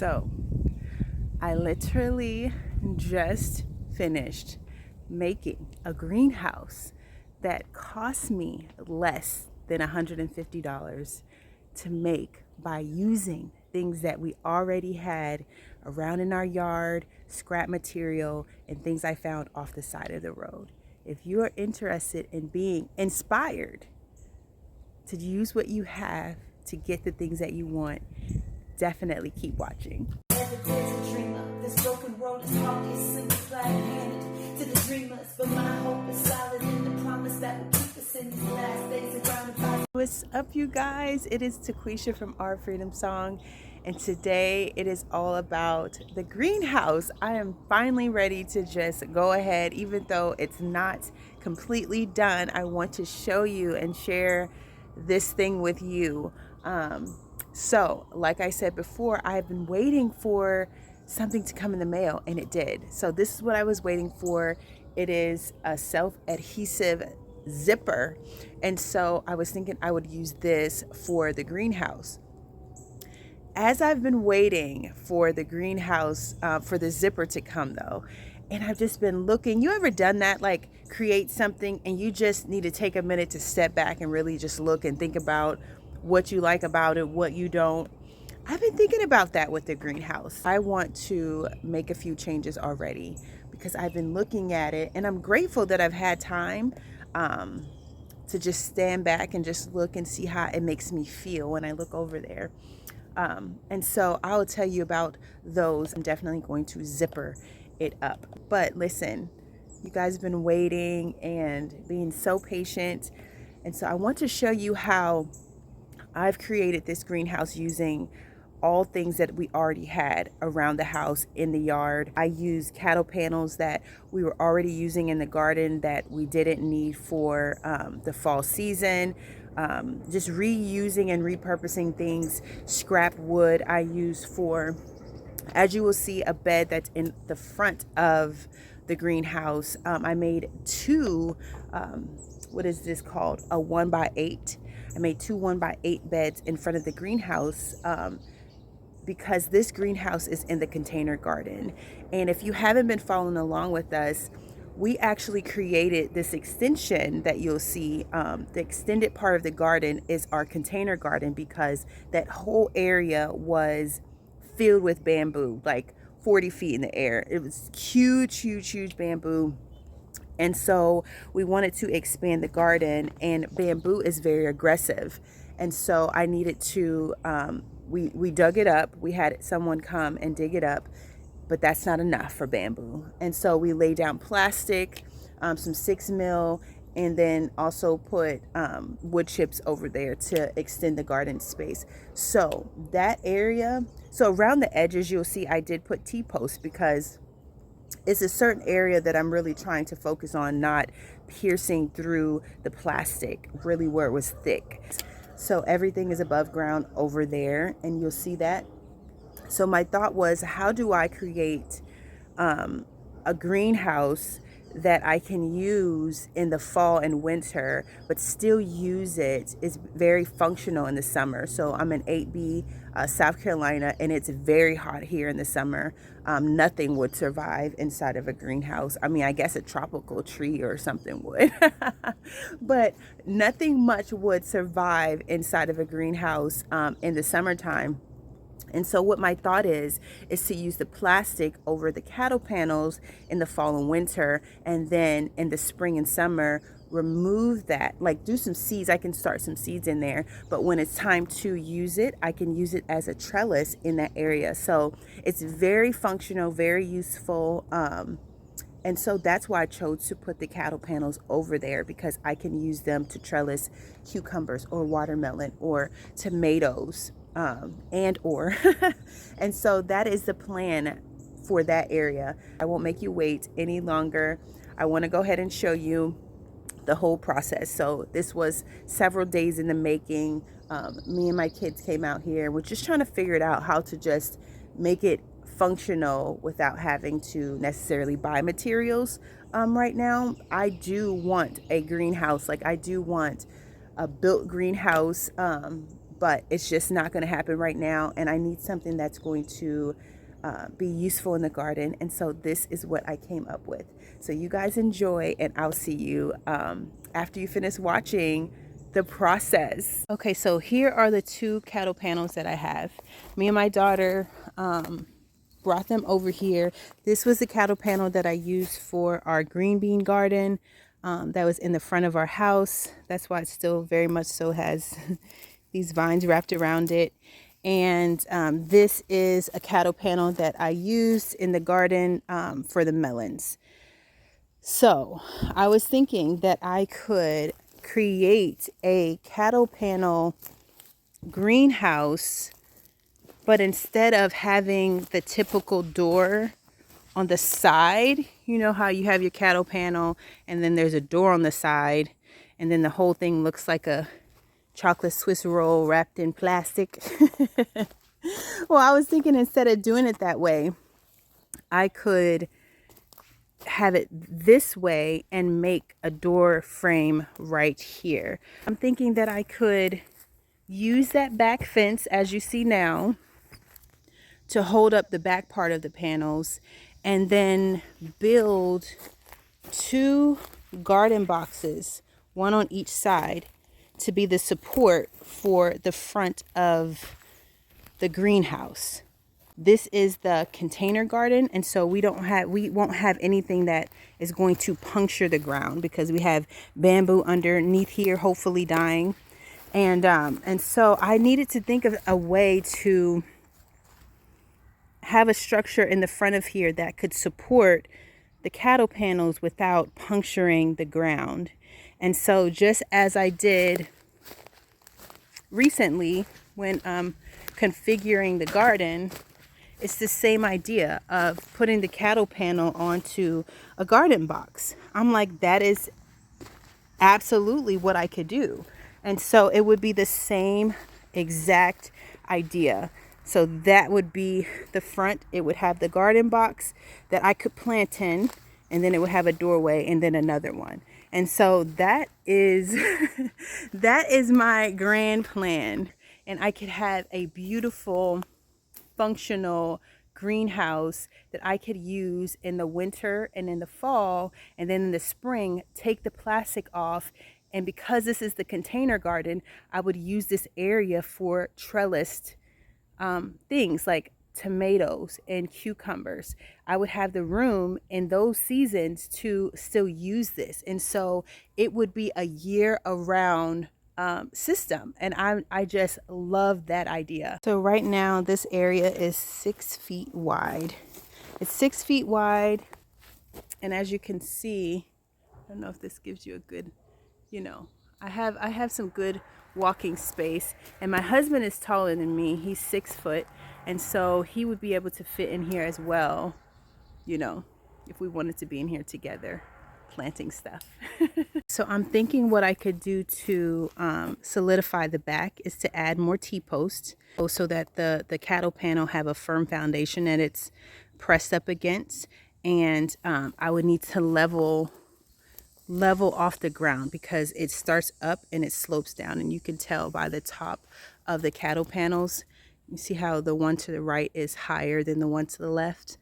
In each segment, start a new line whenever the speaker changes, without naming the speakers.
So I literally just finished making a greenhouse that cost me less than $150 to make by using things that we already had around in our yard, scrap material, and things I found off the side of the road. If you are interested in being inspired to use what you have to get the things that you want, definitely keep watching. This broken world is hardly a single flag-handed to the dreamers, but my hope is solid in the promise that will keep us in these last days around the. What's up, you guys? It is Taquisha from Our Freedom Song, and today it is all about the greenhouse. I am finally ready to just go ahead, even though it's not completely done. I want to show you and share this thing with you. So like I said before, I've been waiting for something to come in the mail, and it did. So this is what I was waiting for. It is a self-adhesive zipper, and so I was thinking I would use this for the greenhouse. As I've been waiting for the greenhouse, for the zipper to come though, and I've just been looking. You ever done that? Like create something and you just need to take a minute to step back and really just look and think about what you like about it, what you don't. I've been thinking about that with the greenhouse. I want to make a few changes already because I've been looking at it, and I'm grateful that I've had time to just stand back and just look and see how it makes me feel when I look over there. And so I'll tell you about those. I'm definitely going to zipper it up. But listen, you guys have been waiting and being so patient. And so I want to show you how I've created this greenhouse using all things that we already had around the house in the yard. I used cattle panels that we were already using in the garden that we didn't need for the fall season. Just reusing and repurposing things. Scrap wood I use for, as you will see, a bed that's in the front of the greenhouse. I made two, what is this called? A 1x8. I made two 1x8 beds in front of the greenhouse because this greenhouse is in the container garden. And if you haven't been following along with us, we actually created this extension that you'll see. The extended part of the garden is our container garden because that whole area was filled with bamboo, like 40 feet in the air. It was huge bamboo. And so we wanted to expand the garden, and bamboo is very aggressive. And so I needed to, we dug it up. We had someone come and dig it up, but that's not enough for bamboo. And so we laid down plastic, some 6mm, and then also put wood chips over there to extend the garden space. So that area, so around the edges, you'll see I did put T-posts because it's a certain area that I'm really trying to focus on, not piercing through the plastic, really where it was thick. So everything is above ground over there, and you'll see that. So my thought was, how do I create a greenhouse that I can use in the fall and winter, but still use it? Is very functional in the summer. So I'm in 8B, South Carolina, and it's very hot here in the summer. Nothing would survive inside of a greenhouse. I mean, I guess a tropical tree or something would, but nothing much would survive inside of a greenhouse in the summertime. And so what my thought is to use the plastic over the cattle panels in the fall and winter, and then in the spring and summer, remove that, like do some seeds. I can start some seeds in there, but when it's time to use it, I can use it as a trellis in that area. So it's very functional, very useful. And so that's why I chose to put the cattle panels over there, because I can use them to trellis cucumbers or watermelon or tomatoes. And so that is the plan for that area. I won't make you wait any longer. I want to go ahead and show you the whole process. So this was several days in the making. Me and my kids came out here. We're just trying to figure it out, how to just make it functional without having to necessarily buy materials. Right now, I do want a greenhouse. Like I do want a built greenhouse, but it's just not going to happen right now. And I need something that's going to be useful in the garden. And so this is what I came up with. So you guys enjoy, and I'll see you after you finish watching the process. Okay, so here are the 2 cattle panels that I have. Me and my daughter brought them over here. This was the cattle panel that I used for our green bean garden that was in the front of our house. That's why it still very much so has these vines wrapped around it. And this is a cattle panel that I used in the garden for the melons. So I was thinking that I could create a cattle panel greenhouse, but instead of having the typical door on the side, you know how you have your cattle panel and then there's a door on the side, and then the whole thing looks like a chocolate Swiss roll wrapped in plastic. Well, I was thinking instead of doing it that way, I could have it this way and make a door frame right here. I'm thinking that I could use that back fence, as you see now, to hold up the back part of the panels, and then build 2 garden boxes, one on each side, to be the support for the front of the greenhouse. This is the container garden, and so we won't have anything that is going to puncture the ground, because we have bamboo underneath here, hopefully dying. And so I needed to think of a way to have a structure in the front of here that could support the cattle panels without puncturing the ground. And so just as I did recently when configuring the garden, it's the same idea of putting the cattle panel onto a garden box. I'm like, that is absolutely what I could do. And so it would be the same exact idea. So that would be the front. It would have the garden box that I could plant in, and then it would have a doorway and then another one. And so that is that is my grand plan. And I could have a beautiful functional greenhouse that I could use in the winter and in the fall, and then in the spring take the plastic off. And because this is the container garden, I would use this area for trellised things like tomatoes and cucumbers. I would have the room in those seasons to still use this, and so it would be a year-around system. And I just love that idea. So right now this area is 6 feet wide. It's 6 feet wide, and as you can see, I don't know if this gives you a good, I have some good walking space, and my husband is taller than me. He's 6 foot, and so he would be able to fit in here as well, if we wanted to be in here together planting stuff. So I'm thinking what I could do to solidify the back is to add more T-posts, so that the cattle panel have a firm foundation that it's pressed up against. And I would need to level off the ground, because it starts up and it slopes down, and you can tell by the top of the cattle panels. You see how the one to the right is higher than the one to the left?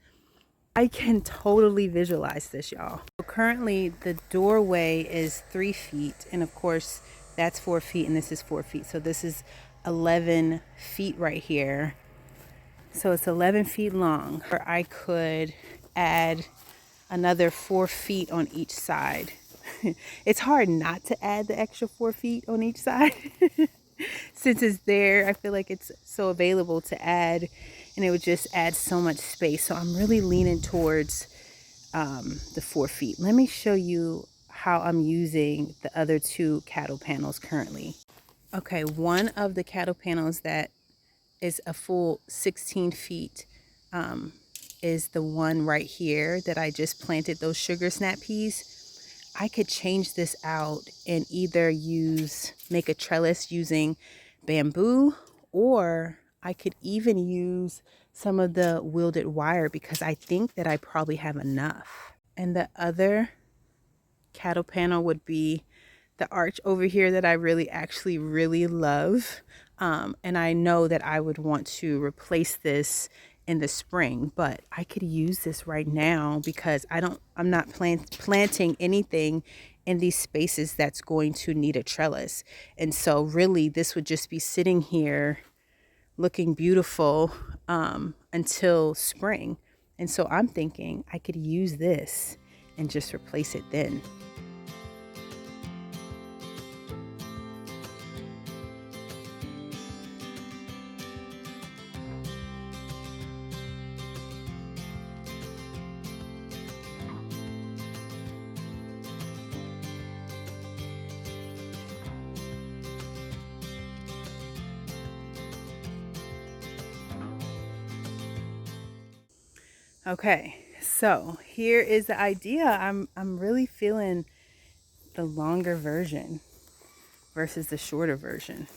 I can totally visualize this, y'all. So currently the doorway is 3 feet, and of course that's 4 feet, and this is 4 feet, so this is 11 feet right here. So it's 11 feet long. Or I could add another 4 feet on each side. It's hard not to add the extra 4 feet on each side. Since it's there, I feel like it's so available to add, and it would just add so much space. So I'm really leaning towards the 4 feet. Let me show you how I'm using the other 2 cattle panels currently. Okay, one of the cattle panels that is a full 16 feet is the one right here that I just planted those sugar snap peas. I could change this out and either make a trellis using bamboo, or I could even use some of the welded wire, because I think that I probably have enough. And the other cattle panel would be the arch over here that I really love. And I know that I would want to replace this in the spring, but I could use this right now because I'm not planting anything in these spaces that's going to need a trellis. And so really this would just be sitting here looking beautiful until spring. And so I'm thinking I could use this and just replace it then. Okay, so here is the idea. I'm really feeling the longer version versus the shorter version.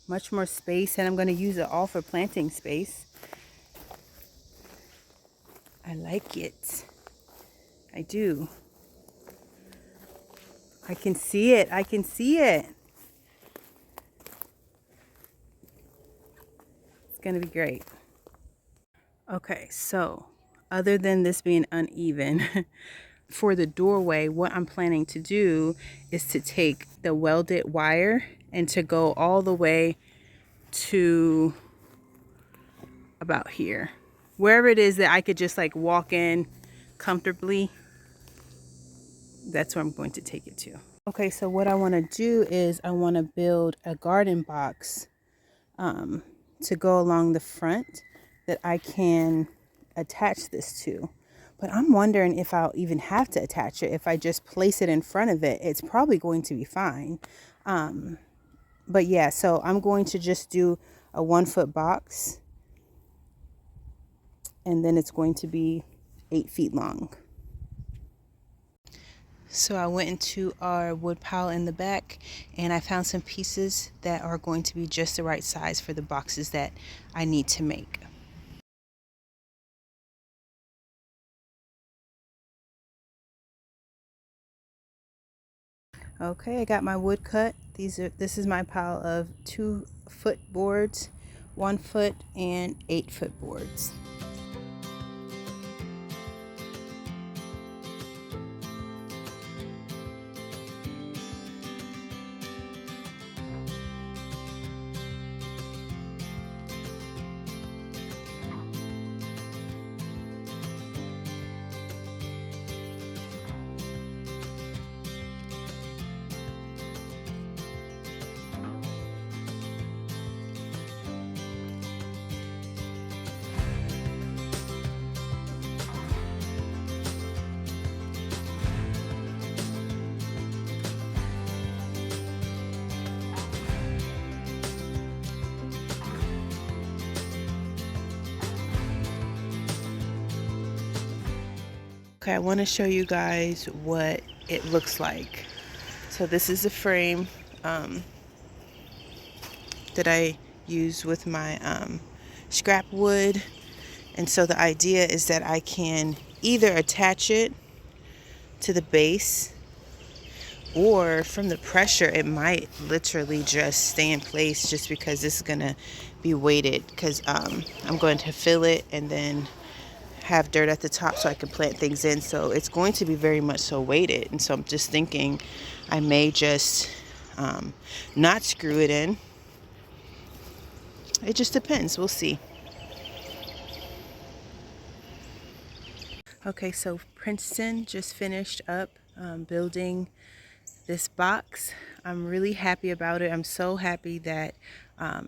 Much more space, and I'm going to use it all for planting space. I like it. I do. I can see it. I can see it. It's going to be great. Okay, so other than this being uneven, for the doorway, what I'm planning to do is to take the welded wire and to go all the way to about here. Wherever it is that I could just like walk in comfortably, that's where I'm going to take it to. Okay, so what I want to do is I want to build a garden box to go along the front that I can attach this to. But I'm wondering if I'll even have to attach it. If I just place it in front of it, it's probably going to be fine. But yeah, so I'm going to just do a 1-foot box. And then it's going to be 8 feet long. So I went into our wood pile in the back and I found some pieces that are going to be just the right size for the boxes that I need to make. Okay, I got my wood cut. This is my pile of 2-foot boards, 1-foot and 8-foot boards. Okay, I want to show you guys what it looks like. So this is the frame that I use with my scrap wood. And so the idea is that I can either attach it to the base, or from the pressure it might literally just stay in place, just because this is going to be weighted, because I'm going to fill it and then have dirt at the top so I can plant things in. So it's going to be very much so weighted. And so I'm just thinking I may just not screw it in. It just depends. We'll see. Okay, so Princeton just finished up building this box. I'm really happy about it. I'm so happy that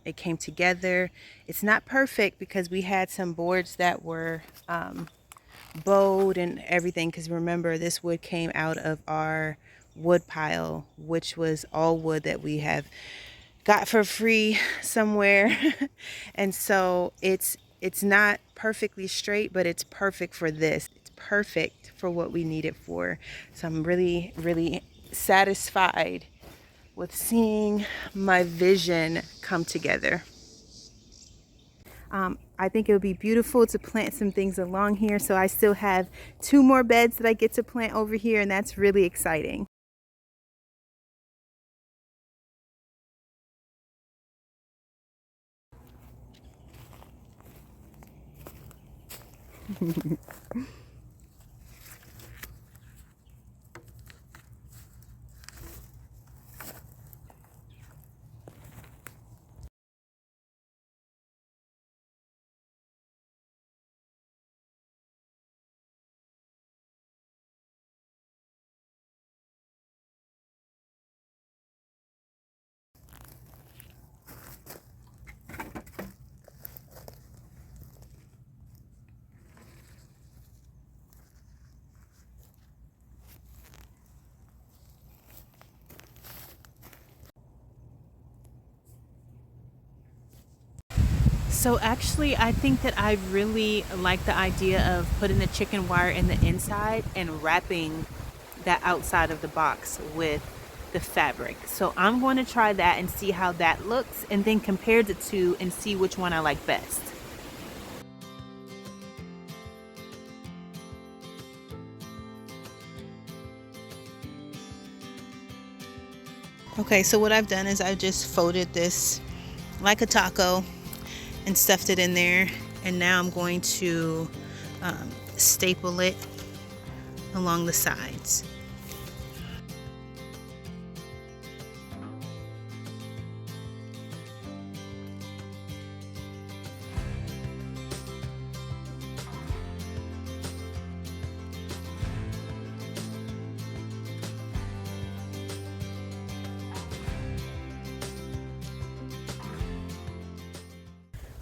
it came together. It's not perfect because we had some boards that were bowed and everything, because remember, this wood came out of our wood pile, which was all wood that we have got for free somewhere. And so it's not perfectly straight, but it's perfect for this. It's perfect for what we need it for. So I'm really satisfied with seeing my vision come together. I think it would be beautiful to plant some things along here. So I still have 2 more beds that I get to plant over here, and that's really exciting. So actually, I think that I really like the idea of putting the chicken wire in the inside and wrapping that outside of the box with the fabric. So I'm going to try that and see how that looks, and then compare the two and see which one I like best. Okay, so what I've done is I've just folded this like a taco and stuffed it in there, and now I'm going to staple it along the sides.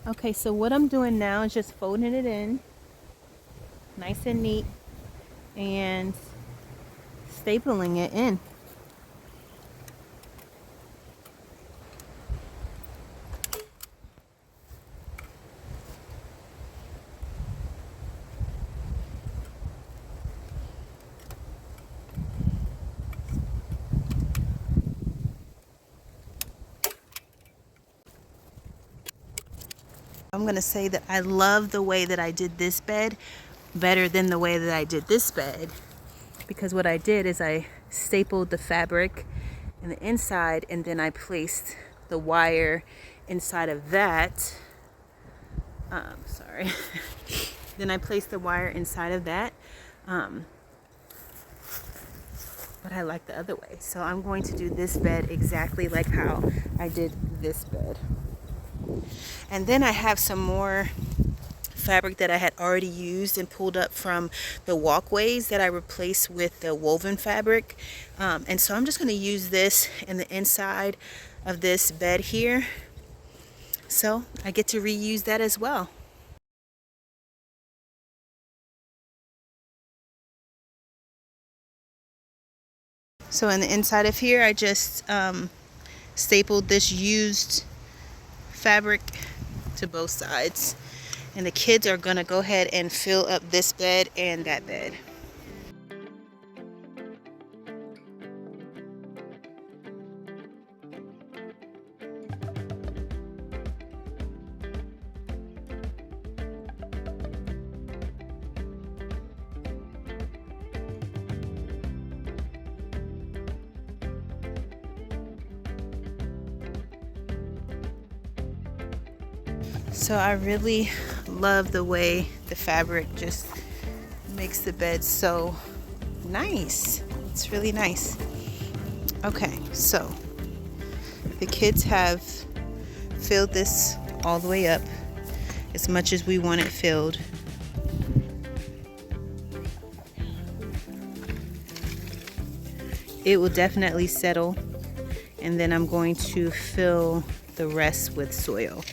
Okay, so what I'm doing now is just folding it in nice and neat and stapling it in. I'm gonna say that I love the way that I did this bed better than the way that I did this bed, because what I did is I stapled the fabric in the inside, and then I placed the wire inside of that. Sorry. Then I placed the wire inside of that. But I like the other way. So I'm going to do this bed exactly like how I did this bed. And then I have some more fabric that I had already used and pulled up from the walkways that I replaced with the woven fabric. And so I'm just going to use this in the inside of this bed here. So I get to reuse that as well. So in the inside of here, I just stapled this used fabric to both sides. And the kids are gonna go ahead and fill up this bed and that bed. So I really love the way the fabric just makes the bed so nice. It's really nice. Okay, so the kids have filled this all the way up as much as we want it filled. It will definitely settle, and then I'm going to fill the rest with soil.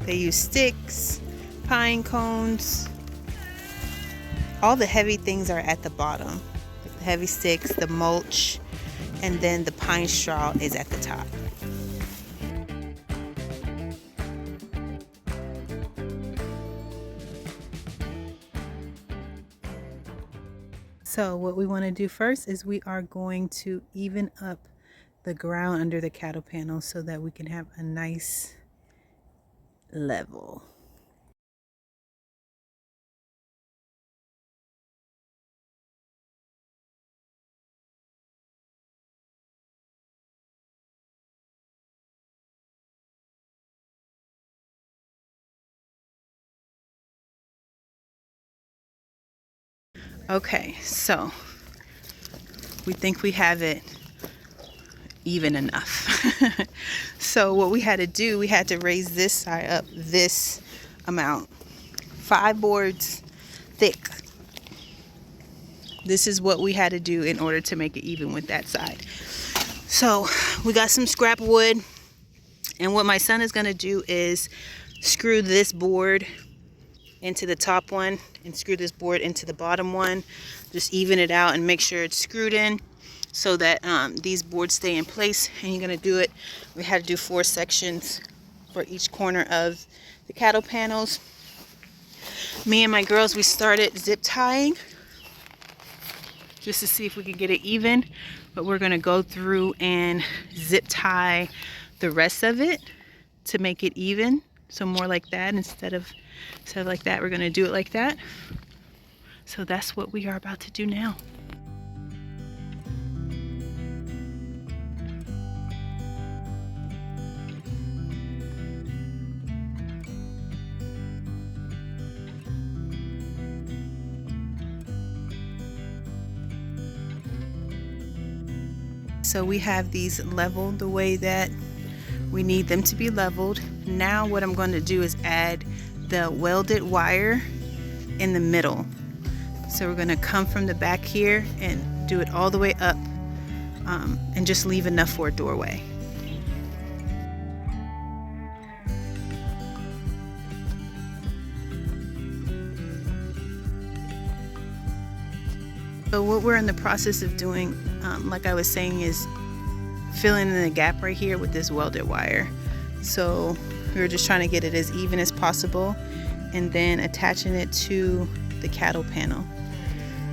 They use sticks, pine cones. All the heavy things are at the bottom. The heavy sticks, the mulch, and then the pine straw is at the top. So what we want to do first is we are going to even up the ground under the cattle panel so that we can have a nice level. Okay, so we think we have it even enough. So what we had to do, we had to raise this side up this amount, 5 boards thick. This is what we had to do in order to make it even with that side. So we got some scrap wood, and what my son is going to do is screw this board into the top one and screw this board into the bottom one. Just even it out and make sure it's screwed in so that these boards stay in place. And you're going to do it, we had to do 4 sections for each corner of the cattle panels. Me and my girls, we started zip tying just to see if we could get it even, but we're going to go through and zip tie the rest of it to make it even. So more like that instead of like that, we're going to do it like that. So that's what we are about to do now. So we have these leveled the way that we need them to be leveled. Now what I'm going to do is add the welded wire in the middle. So we're going to come from the back here and do it all the way up, and just leave enough for a doorway. So what we're in the process of doing, like I was saying, is filling in the gap right here with this welded wire. So we were just trying to get it as even as possible and then attaching it to the cattle panel.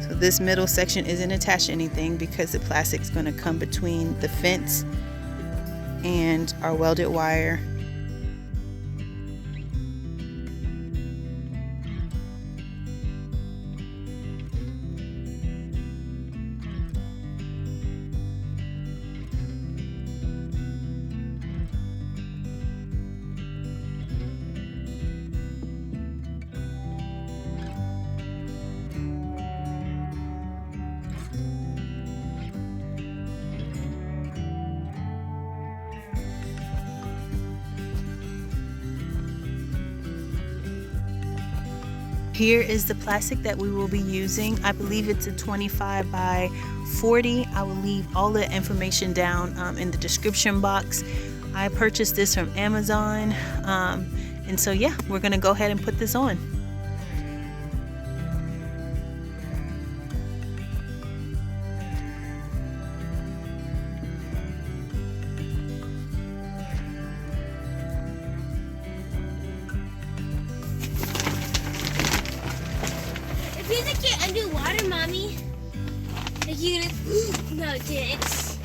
So this middle section isn't attached to anything because the plastic is going to come between the fence and our welded wire. Here is the plastic that we will be using. I believe it's a 25 by 40. I will leave all the information down in the description box. I purchased this from Amazon. And so yeah, we're gonna go ahead and put this on.
It feels like you're underwater, Mommy. Like you're gonna... No, it didn't. It's...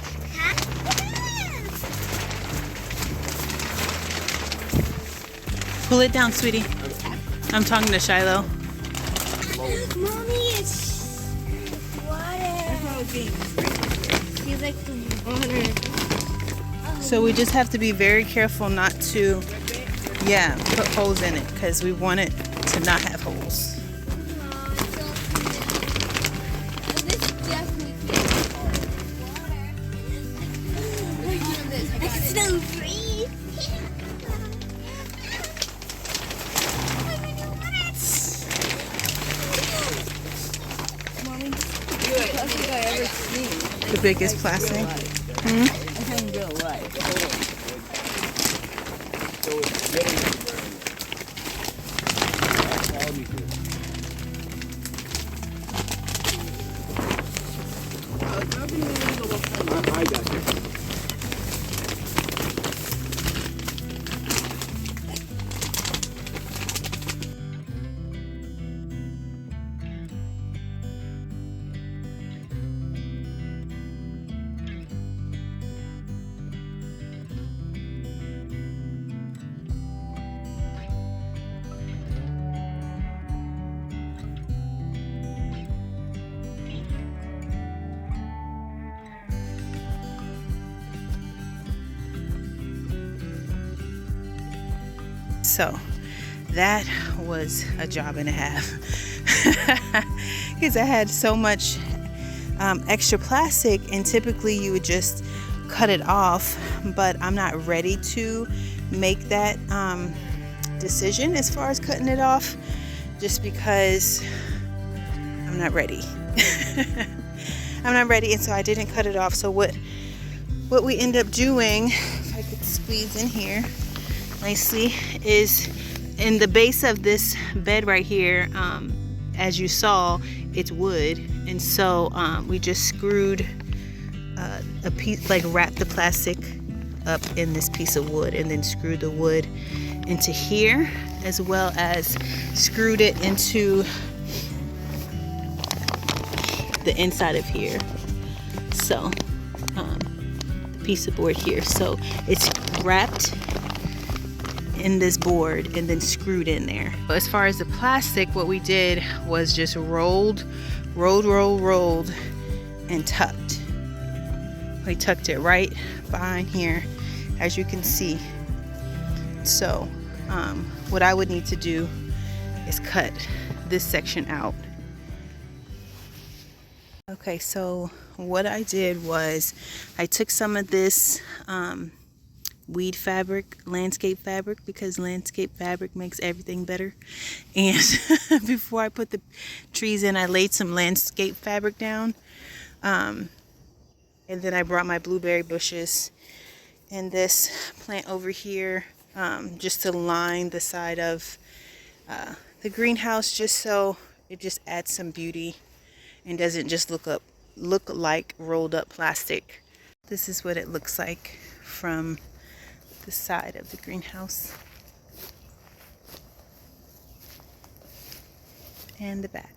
Pull it down, sweetie. I'm talking to Shiloh.
Mommy, it's water. Feels like the water.
So we just have to be very careful not to, yeah, put holes in it because we want it to not have holes.
So free.
The biggest plastic.
I think in real life. So it's getting I got you.
So That was a job and a half because I had so much extra plastic, and typically you would just cut it off, but I'm not ready to make that decision as far as cutting it off, just because I'm not ready. I'm not ready, and so I didn't cut it off. So what we end up doing, if I could squeeze in here nicely, is in the base of this bed right here, as you saw, it's wood, and so we just screwed a piece, like wrapped the plastic up in this piece of wood, and then screwed the wood into here, as well as screwed it into the inside of here. So the piece of board here, so it's wrapped in this board and then screwed in there. As far as the plastic, what we did was just rolled and tucked. We tucked it right behind here, as you can see. So what I would need to do is cut this section out. Okay, so what I did was I took some of this weed fabric, landscape fabric, because landscape fabric makes everything better. And before I put the trees in, I laid some landscape fabric down. And then I brought my blueberry bushes and this plant over here, just to line the side of the greenhouse, just so it just adds some beauty and doesn't just look like rolled up plastic. This is what it looks like from the side of the greenhouse and the back.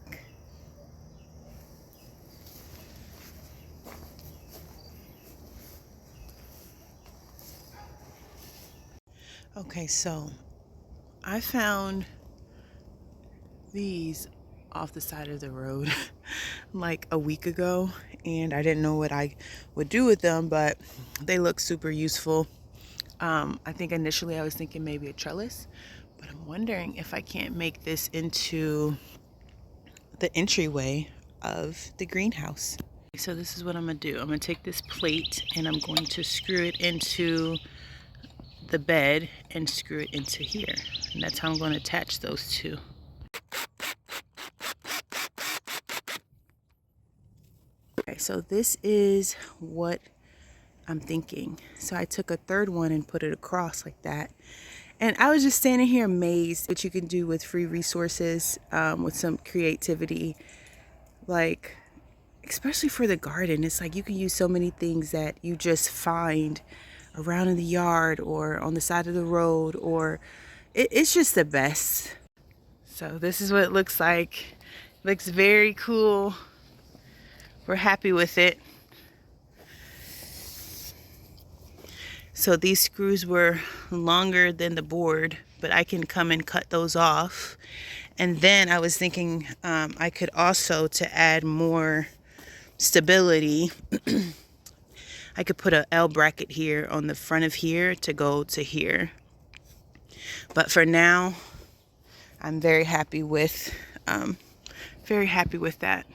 Okay, so I found these off the side of the road like a week ago, and I didn't know what I would do with them, but they look super useful. I think initially I was thinking maybe a trellis, but I'm wondering if I can't make this into the entryway of the greenhouse. So this is what I'm gonna do. I'm gonna take this plate and I'm going to screw it into the bed and screw it into here, and that's how I'm going to attach those two. Okay, so this is what I'm thinking. So I took a third one and put it across like that, and I was just standing here amazed what you can do with free resources, with some creativity, like especially for the garden. It's like you can use so many things that you just find around in the yard or on the side of the road, or it's just the best. So this is what it looks like. It looks very cool. We're happy with it. So these screws were longer than the board, but I can come and cut those off. And then I was thinking I could also, to add more stability, I could put a L bracket here on the front of here to go to here. But for now, I'm very happy with that.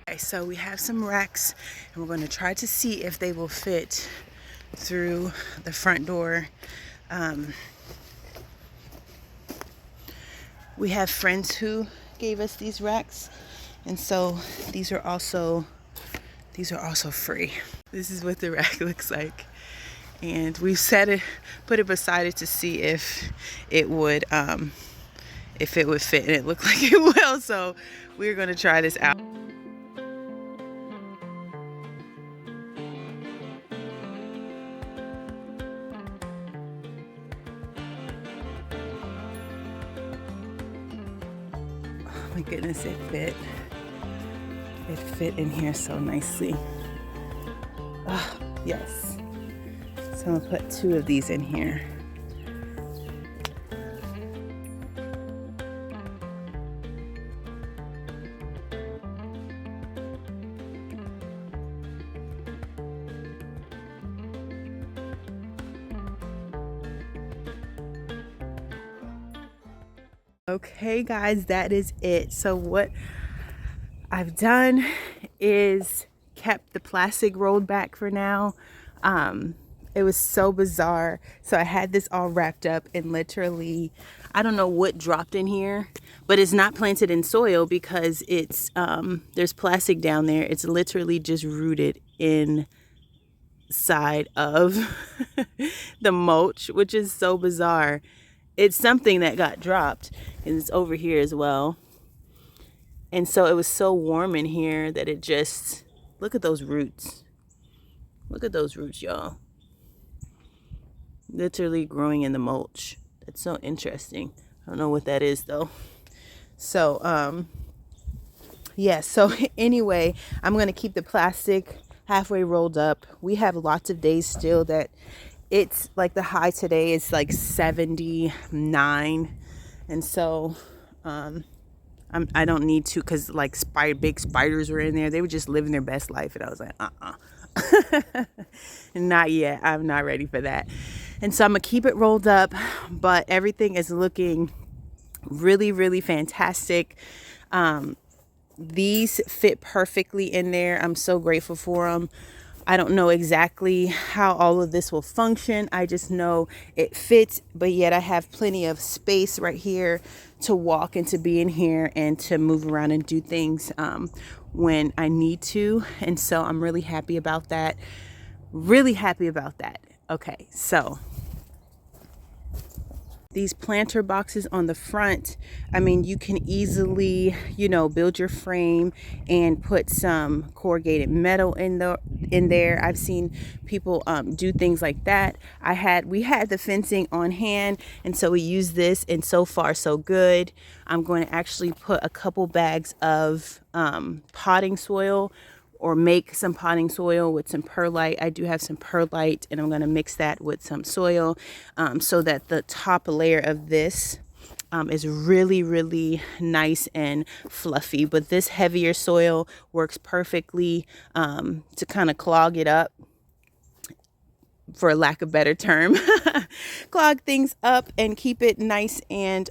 Okay, so we have some racks, and we're going to try to see if they will fit through the front door. We have friends who gave us these racks, and so these are also free. This is what the rack looks like, and we've put it beside it to see if it would fit, and it looked like it will. So we're going to try this out. Oh my goodness, it fit. It fit in here so nicely. Oh, yes. So I'm gonna put 2 of these in here. Okay guys, that is it. So what I've done is kept the plastic rolled back for now. It was so bizarre. So I had this all wrapped up, and literally, I don't know what dropped in here, but it's not planted in soil because it's there's plastic down there. It's literally just rooted inside of the mulch, which is so bizarre. It's something that got dropped, and it's over here as well. And so it was so warm in here that it just, look at those roots. Look at those roots, y'all. Literally growing in the mulch. That's so interesting. I don't know what that is though. So, yeah, so anyway, I'm going to keep the plastic halfway rolled up. We have lots of days still that it's like the high today is like 79. And so, I don't need to, because like big spiders were in there. They were just living their best life. And I was like, not yet. I'm not ready for that. And so I'm going to keep it rolled up, but everything is looking really, really fantastic. These fit perfectly in there. I'm so grateful for them. I don't know exactly how all of this will function. I just know it fits, but yet I have plenty of space right here to walk and to be in here and to move around and do things when I need to. And so I'm really happy about that. Really happy about that. Okay, so these planter boxes on the front, I mean, you can easily, you know, build your frame and put some corrugated metal in there. I've seen people do things like that. We had the fencing on hand, and so we used this, and so far so good. I'm going to actually put a couple bags of potting soil, or make some potting soil with some perlite. I do have some perlite, and I'm going to mix that with some soil so that the top layer of this is really, really nice and fluffy. But this heavier soil works perfectly to kind of clog it up, for lack of a better term. Clog things up and keep it nice and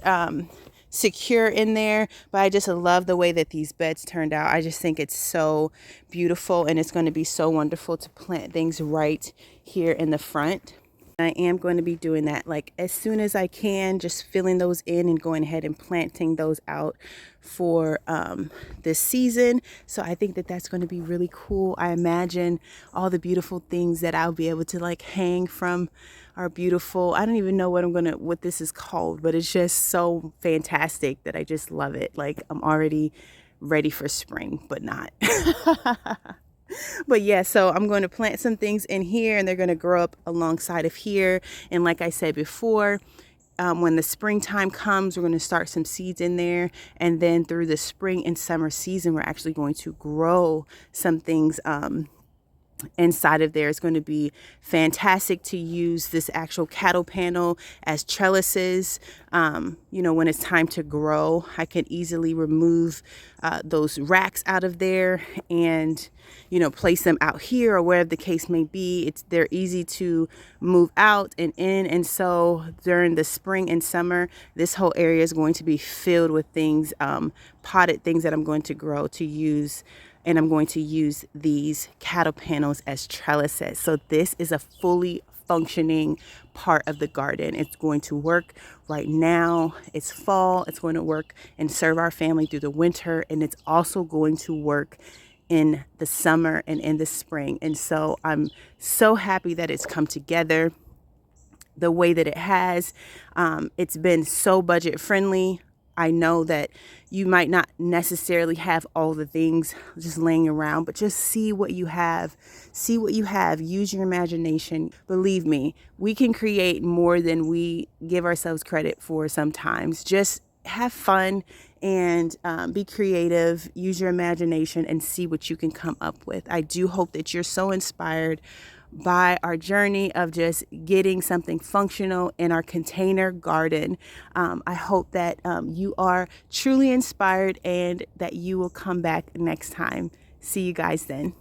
secure in there. But I just love the way that these beds turned out. I just think it's so beautiful, and it's going to be so wonderful to plant things right here in the front. I am going to be doing that like as soon as I can, just filling those in and going ahead and planting those out for this season. So I think that that's going to be really cool. I imagine all the beautiful things that I'll be able to like hang from our beautiful, I don't even know what this is called, but it's just so fantastic that I just love it. Like I'm already ready for spring, but not. But yeah, so I'm going to plant some things in here, and they're going to grow up alongside of here. And like I said before, when the springtime comes, we're going to start some seeds in there. And then through the spring and summer season, we're actually going to grow some things inside of there. It's going to be fantastic to use this actual cattle panel as trellises. You know, when it's time to grow, I can easily remove those racks out of there and, you know, place them out here or wherever the case may be. They're easy to move out and in. And so during the spring and summer, this whole area is going to be filled with things, potted things that I'm going to grow to use. And I'm going to use these cattle panels as trellises. So this is a fully functioning part of the garden. It's going to work right now. It's fall. It's going to work and serve our family through the winter. And it's also going to work in the summer and in the spring. And so I'm so happy that it's come together the way that it has. It's been so budget friendly. I know that you might not necessarily have all the things just laying around, but just see what you have. See what you have. Use your imagination. Believe me, we can create more than we give ourselves credit for sometimes. Just have fun and be creative. Use your imagination and see what you can come up with. I do hope that you're so inspired by our journey of just getting something functional in our container garden. I hope that you are truly inspired and that you will come back next time. See you guys then.